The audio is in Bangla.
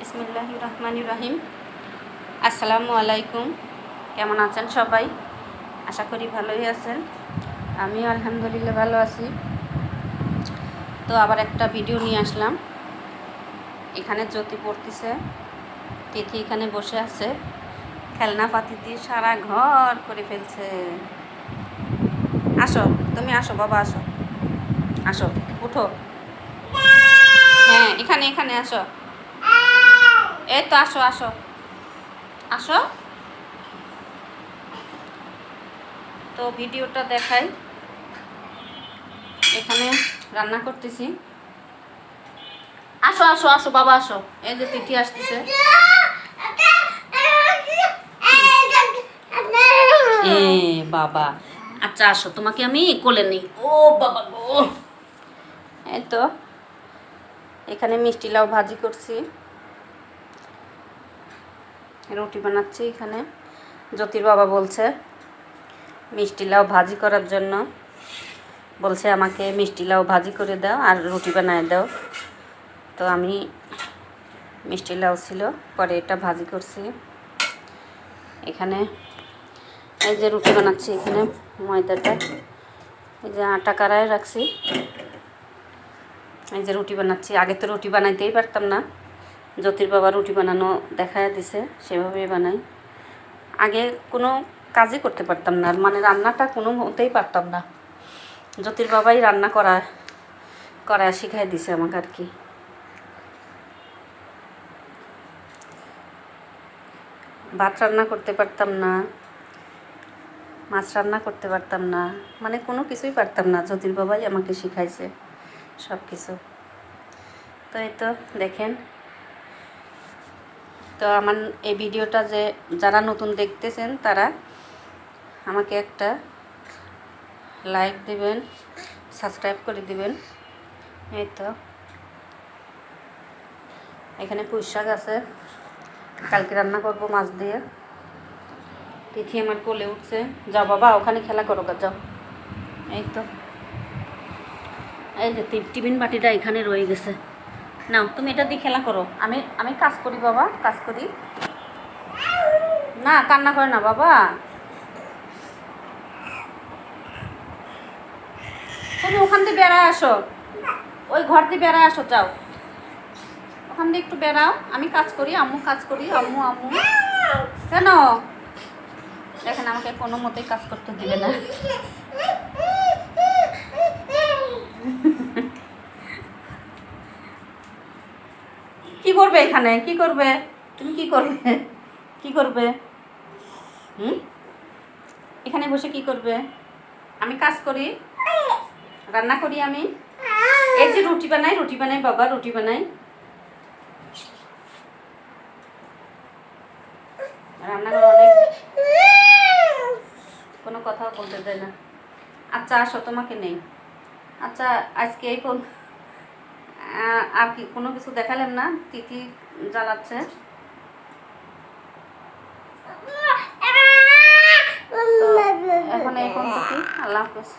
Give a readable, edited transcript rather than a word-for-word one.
বিসমিল্লাহির রহমানির রহিম। আসসালামু আলাইকুম। কেমন আছেন সবাই? আশা করি ভালোই আছেন। আমিও আলহামদুলিল্লাহ ভালো আছি। তো আবার একটা ভিডিও নিয়ে আসলাম। এখানে জ্যোতি পড়তেছে, তিথি এখানে বসে আছে, খেলনা পাতি দিয়ে সারা ঘর করে ফেলছে। আসো, তুমি আসো বাবা, আসো আসো, উঠো। হ্যাঁ, এখানে এখানে আসো। এই তো আসো আসো আসো। তো ভিডিওটা দেখাই। এখানে রান্না করতেছি। আসো আসো আসো বাবা, আসো। এই যে তিথি আসতেছে। এ বাবা, আচ্ছা আসো, তোমাকে আমি কোলে নিই। ও বাবা গো। এই তো এখানে মিষ্টি লাউ ভাজি করছি, রুটি বানাচ্ছি। এখানে জ্যোতির বাবা বলছে মিষ্টি লাউ ভাজি করার জন্য, বলছে আমাকে মিষ্টি লাউ ভাজি করে দাও আর রুটি বানায় দাও। তো আমি মিষ্টি লাউ ছিল, পরে এটা ভাজি করছি। এখানে এই যে রুটি বানাচ্ছি, এখানে ময়দাটা এই যে আটা কারায় রাখছি। এই যে রুটি বানাচ্ছি। আগে তো রুটি বানাইতেই পারতাম না, জ্যোতির বাবা রুটি বানানো দেখায় দিছে, সেভাবেই বানাই। আগে কোনো কাজই করতে পারতাম না, মানে রান্নাটা কোনো মতেই পারতাম না। জ্যোতির বাবাই রান্না করা শিখাই দিছে আমাকে আর কি। ভাত রান্না করতে পারতাম না, মাছ রান্না করতে পারতাম না, মানে কোনো কিছুই পারতাম না। জ্যোতির বাবাই আমাকে শিখাইছে সব কিছু। তো এই তো দেখেন। তো আমার এই ভিডিওটা যে যারা নতুন দেখতেছেন তারা আমাকে একটা লাইক দিবেন, সাবস্ক্রাইব করে দিবেন। এই তো এখানে পুঁই শাক আছে, কালকে রান্না করব মাছ দিয়ে। তিথি আমার কোলে উঠছে। যাও বাবা, ওখানে খেলা করো, যাও। এই তো এই যে টিফিন বাটিটা এখানে রয়ে গেছে, নাও তুমি এটা দিয়ে খেলা করো। আমি আমি কাজ করি বাবা, কাজ করি। না, কান্না করে না বাবা। তুমি ওখান দিয়ে বেড়ায় আসো, ওই ঘর দিয়ে বেড়ায় আসো, যাও ওখান দিয়ে একটু বেড়াও। আমি কাজ করি, আম্মু কাজ করি। আম্মু আম্মু কেন দেখেন, আমাকে কোনো মতেই কাজ করতে দিবে না। কি করবে এখানে, কি করবে তুমি, কি করবে, কি করবে? এখানে বসে কি করবে? আমি কাজ করি, রান্না করি আমি। এই যে রুটি বানাই বাবা, রুটি বানাই। রান্নাঘর অনেক, কোনো কথা বলতে দেয় না। আচ্ছা আসো, তোমাকে নেই। আচ্ছা আজকে এই আর কি কোনো কিছু দেখালাম না। তিথি জ্বালাচ্ছে। এখন এই পর্যন্ত কি, আল্লাহ হাফেজ।